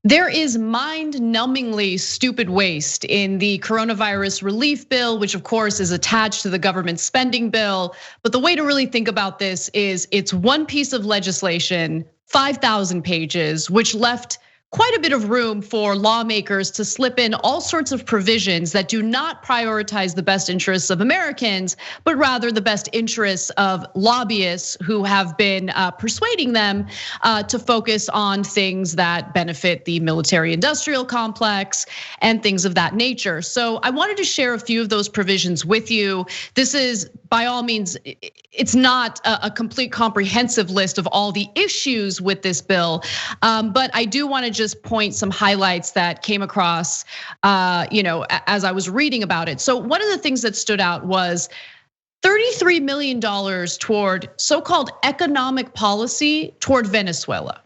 There is mind-numbingly stupid waste in the coronavirus relief bill, which of course is attached to the government spending bill. But the way to really think about this is it's one piece of legislation, 5,000 pages, which left quite a bit of room for lawmakers to slip in all sorts of provisions that do not prioritize the best interests of Americans, but rather the best interests of lobbyists who have been persuading them to focus on things that benefit the military industrial complex and things of that nature. So I wanted to share a few of those provisions with you. This is, by all means, it's not a complete comprehensive list of all the issues with this bill, but I do want to just point some highlights that came across, as I was reading about it. So one of the things that stood out was $33 million toward so-called economic policy toward Venezuela.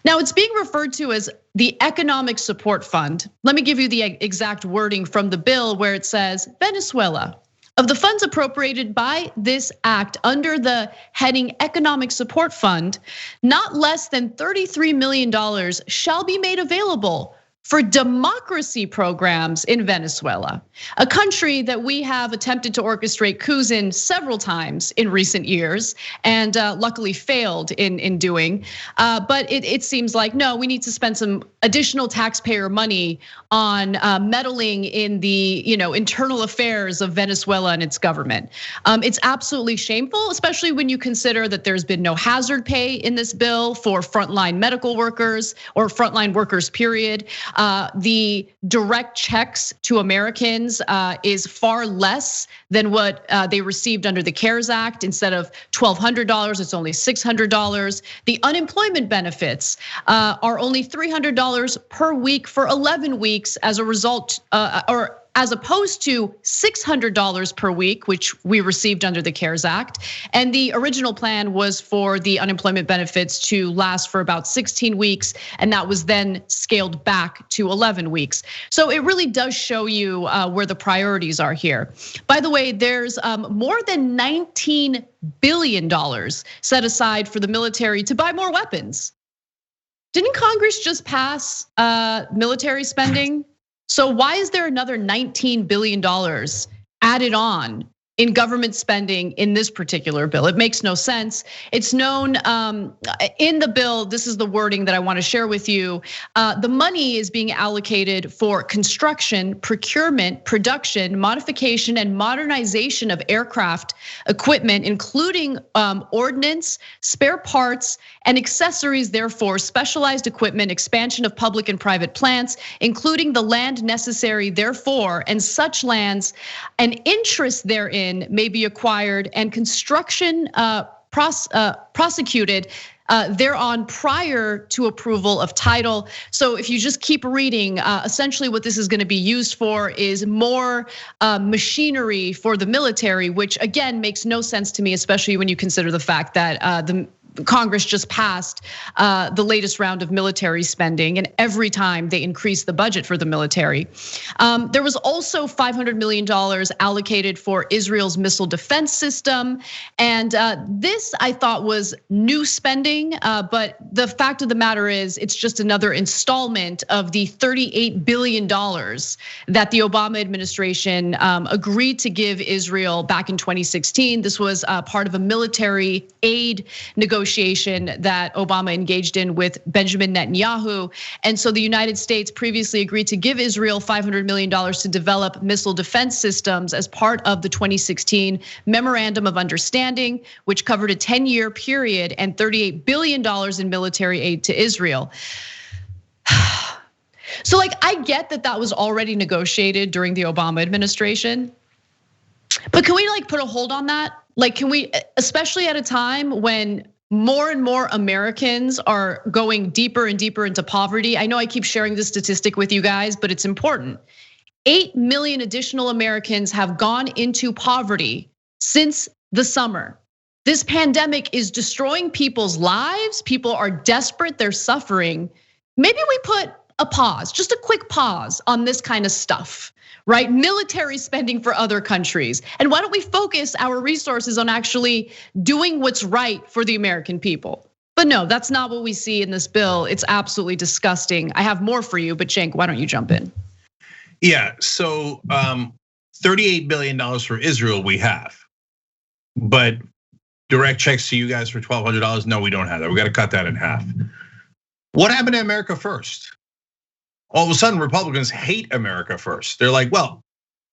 Now it's being referred to as the Economic Support Fund. Let me give you the exact wording from the bill where it says, Venezuela. Of the funds appropriated by this act under the heading Economic Support Fund, not less than $33 million shall be made available for democracy programs in Venezuela, a country that we have attempted to orchestrate coups in several times in recent years, and luckily failed in doing. But it seems like, no, we need to spend some additional taxpayer money on meddling in the internal affairs of Venezuela and its government. It's absolutely shameful, especially when you consider that there's been no hazard pay in this bill for frontline medical workers or frontline workers, period. The direct checks to Americans is far less than what they received under the CARES Act. Instead of $1,200, it's only $600. The unemployment benefits are only $300 per week for 11 weeks as a result, or as opposed to $600 per week, which we received under the CARES Act. And the original plan was for the unemployment benefits to last for about 16 weeks, and that was then scaled back to 11 weeks. So it really does show you where the priorities are here. By the way, there's more than $19 billion set aside for the military to buy more weapons. Didn't Congress just pass military spending? So why is there another $19 billion added on in government spending in this particular bill? It makes no sense. It's known in the bill, this is the wording that I want to share with you. The money is being allocated for construction, procurement, production, modification, and modernization of aircraft equipment, including ordnance, spare parts, and accessories, therefore, specialized equipment, expansion of public and private plants, including the land necessary, therefore, and such lands, and interest therein may be acquired, and construction prosecuted thereon prior to approval of title. So if you just keep reading, essentially what this is going to be used for is more machinery for the military, which again makes no sense to me, especially when you consider the fact that the Congress just passed the latest round of military spending, and every time they increase the budget for the military. There was also $500 million allocated for Israel's missile defense system. And this I thought was new spending, but the fact of the matter is it's just another installment of the $38 billion that the Obama administration agreed to give Israel back in 2016. This was part of a military aid negotiation that Obama engaged in with Benjamin Netanyahu. And so the United States previously agreed to give Israel $500 million to develop missile defense systems as part of the 2016 Memorandum of Understanding, which covered a 10-year period and $38 billion in military aid to Israel. So I get that was already negotiated during the Obama administration, but can we put a hold on that? Can we, especially at a time when more and more Americans are going deeper and deeper into poverty? I know I keep sharing this statistic with you guys, but it's important. 8 million additional Americans have gone into poverty since the summer. This pandemic is destroying people's lives. People are desperate, they're suffering. Maybe we put a pause, just a quick pause on this kind of stuff, right? Military spending for other countries. And why don't we focus our resources on actually doing what's right for the American people? But no, that's not what we see in this bill. It's absolutely disgusting. I have more for you, but Cenk, why don't you jump in? Yeah, so $38 billion for Israel we have, but direct checks to you guys for $1,200, no, we don't have that. We got to cut that in half. What happened to America first? All of a sudden, Republicans hate America first. They're like, well,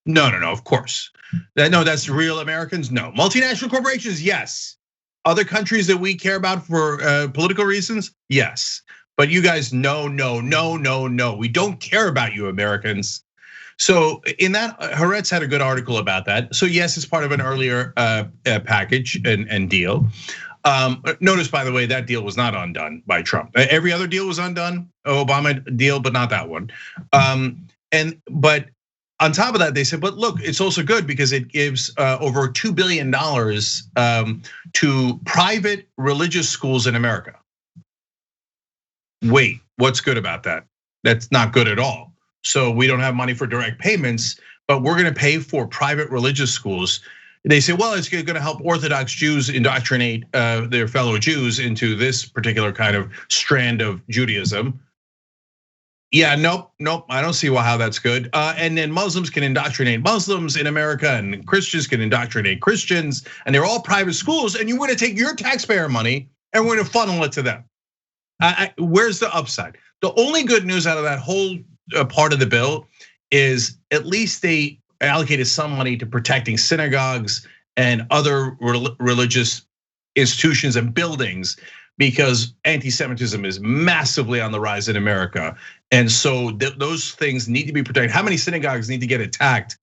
no, of course. No, that's real Americans, no. Multinational corporations, yes. Other countries that we care about for political reasons, yes. But you guys, no. We don't care about you Americans. So in that, Haaretz had a good article about that. So yes, it's part of an earlier package and deal. Notice, by the way, that deal was not undone by Trump. Every other deal was undone, Obama deal, but not that one. But on top of that, they said, but look, it's also good because it gives over $2 billion to private religious schools in America. Wait, what's good about that? That's not good at all. So we don't have money for direct payments, but we're gonna pay for private religious schools. They say, well, it's gonna help Orthodox Jews indoctrinate their fellow Jews into this particular kind of strand of Judaism. Yeah, nope, I don't see how that's good. And then Muslims can indoctrinate Muslims in America, and Christians can indoctrinate Christians, and they're all private schools, and you want to take your taxpayer money and we're gonna funnel it to them. Where's the upside? The only good news out of that whole part of the bill is at least they allocated some money to protecting synagogues and other religious institutions and buildings, because anti-Semitism is massively on the rise in America. And so those things need to be protected. How many synagogues need to get attacked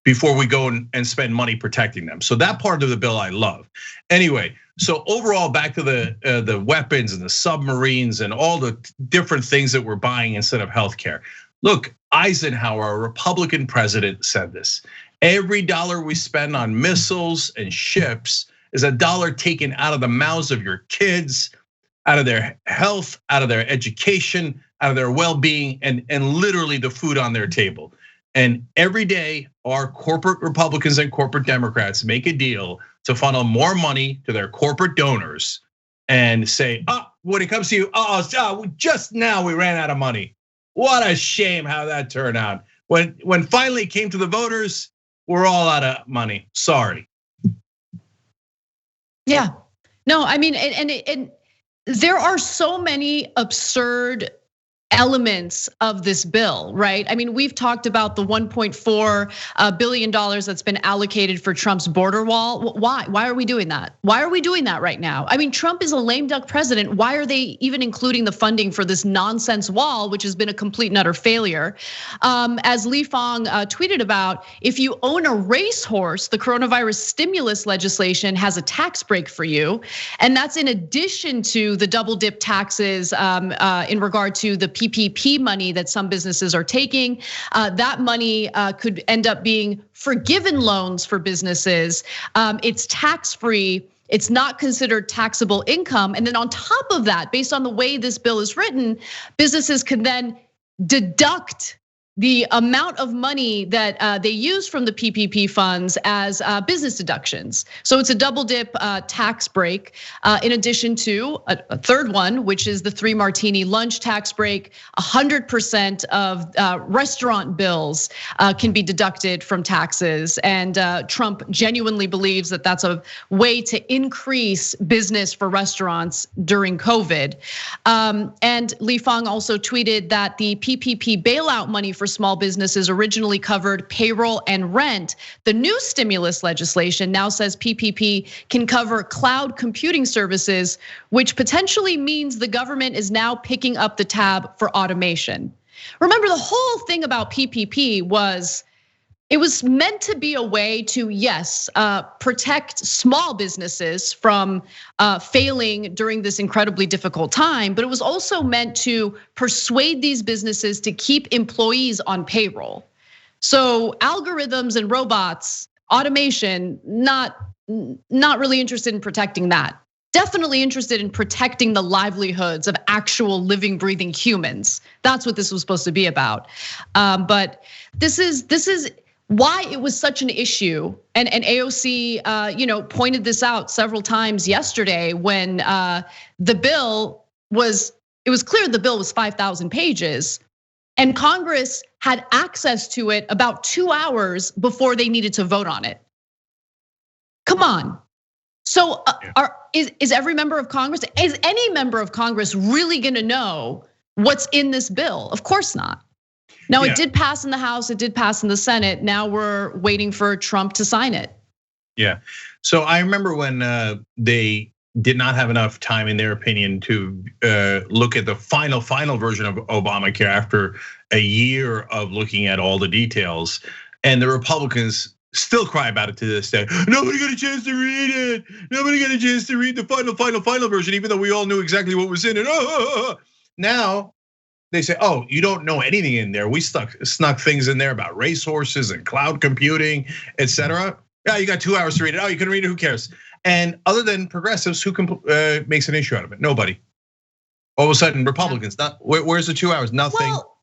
before we go and spend money protecting them? So that part of the bill I love. Anyway, so overall, back to the weapons and the submarines and all the different things that we're buying instead of healthcare. Look, Eisenhower, a Republican president, said this: every dollar we spend on missiles and ships is a dollar taken out of the mouths of your kids, out of their health, out of their education, out of their well-being, and literally the food on their table. And every day, our corporate Republicans and corporate Democrats make a deal to funnel more money to their corporate donors and say, when it comes to you, just now we ran out of money. What a shame how that turned out. When finally it came to the voters, we're all out of money. Sorry. Yeah, no, I mean, and there are so many absurd elements of this bill, right? I mean, we've talked about the $1.4 billion that's been allocated for Trump's border wall. Why? Why are we doing that? Why are we doing that right now? I mean, Trump is a lame duck president. Why are they even including the funding for this nonsense wall, which has been a complete and utter failure? As Li Fang tweeted about, if you own a racehorse, the coronavirus stimulus legislation has a tax break for you. And that's in addition to the double dip taxes in regard to the PPP money that some businesses are taking. That money could end up being forgiven loans for businesses. It's tax-free. It's not considered taxable income. And then on top of that, based on the way this bill is written, businesses can then deduct the amount of money that they use from the PPP funds as business deductions. So it's a double dip tax break, in addition to a third one, which is the 3 martini lunch tax break. 100% of restaurant bills can be deducted from taxes. And Trump genuinely believes that that's a way to increase business for restaurants during COVID. And Li Fang also tweeted that the PPP bailout money for small businesses originally covered payroll and rent. The new stimulus legislation now says PPP can cover cloud computing services, which potentially means the government is now picking up the tab for automation. Remember, the whole thing about PPP was it was meant to be a way to, yes, protect small businesses from failing during this incredibly difficult time, but it was also meant to persuade these businesses to keep employees on payroll. So algorithms and robots, automation, not really interested in protecting that. Definitely interested in protecting the livelihoods of actual living, breathing humans. That's what this was supposed to be about. But this is why it was such an issue. And AOC, pointed this out several times yesterday when the bill was. It was clear the bill was 5,000 pages, and Congress had access to it about 2 hours before they needed to vote on it. Come on. So is every member of Congress, is any member of Congress really gonna know what's in this bill? Of course not. Now it did pass in the House, it did pass in the Senate. Now we're waiting for Trump to sign it. Yeah, so I remember when they did not have enough time, in their opinion, to look at the final version of Obamacare after a year of looking at all the details. And the Republicans still cry about it to this day. Nobody got a chance to read it. Nobody got a chance to read the final version, even though we all knew exactly what was in it. Now they say, oh, you don't know anything in there. We snuck things in there about racehorses and cloud computing, etc. Yeah, you got 2 hours to read it. Oh, you can read it, who cares? And other than progressives, who makes an issue out of it? Nobody. All of a sudden, Republicans, where's the 2 hours? Nothing. Well,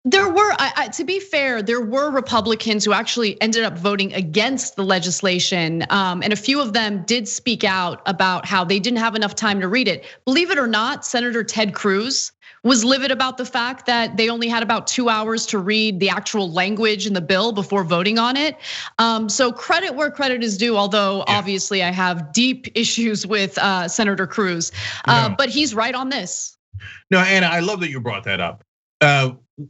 there were, to be fair, there were Republicans who actually ended up voting against the legislation. And a few of them did speak out about how they didn't have enough time to read it. Believe it or not, Senator Ted Cruz was livid about the fact that they only had about 2 hours to read the actual language in the bill before voting on it. So credit where credit is due, although obviously I have deep issues with Senator Cruz, but he's right on this. No, Anna, I love that you brought that up.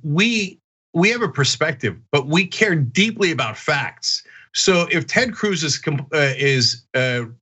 We have a perspective, but we care deeply about facts. So if Ted Cruz is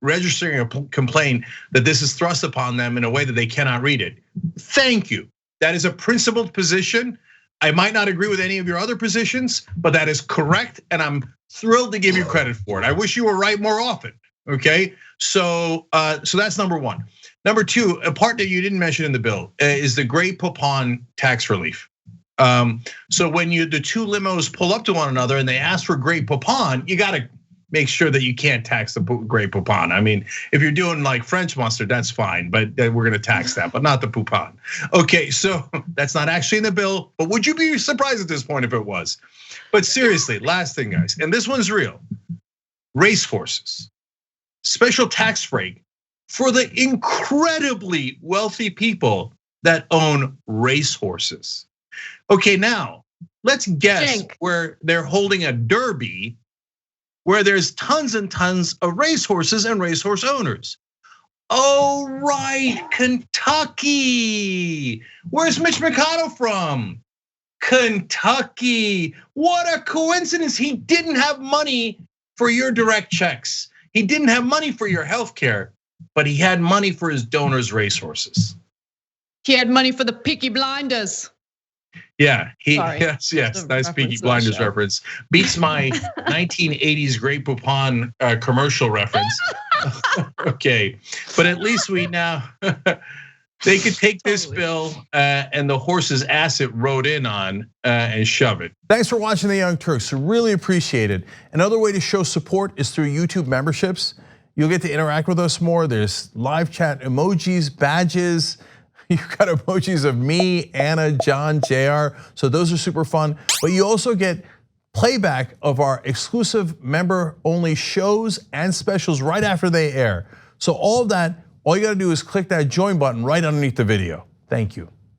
registering a complaint that this is thrust upon them in a way that they cannot read it, thank you. That is a principled position. I might not agree with any of your other positions, but that is correct, and I'm thrilled to give you credit for it. I wish you were right more often. Okay, so that's number one. Number two, a part that you didn't mention in the bill is the Great Poupon tax relief. So when the two limos pull up to one another and they ask for Great Poupon, you got to make sure that you can't tax the Great Poupon. I mean, if you're doing like French mustard, that's fine, but we're gonna tax that, but not the Poupon. Okay, so that's not actually in the bill, but would you be surprised at this point if it was? But seriously, last thing, guys, and this one's real. Racehorses, special tax break for the incredibly wealthy people that own racehorses. Okay, now let's guess Cenk. where they're holding a derby where there's tons and tons of racehorses and racehorse owners. Oh, right, Kentucky. Where's Mitch McConnell from? Kentucky. What a coincidence. He didn't have money for your direct checks. He didn't have money for your health care, but he had money for his donors' racehorses. He had money for the Peaky Blinders. Yeah, yes, nice Peaky Blinders reference. Beats my 1980s Great Poupon commercial reference. Okay, but at least we now, they could take this bill and the horse's ass it rode in on and shove it. Thanks for watching The Young Turks, really appreciate it. Another way to show support is through YouTube memberships. You'll get to interact with us more. There's live chat emojis, badges. You've got emojis of me, Anna, John, JR. So those are super fun. But you also get playback of our exclusive member-only shows and specials right after they air. So all of that, all you gotta do is click that join button right underneath the video. Thank you.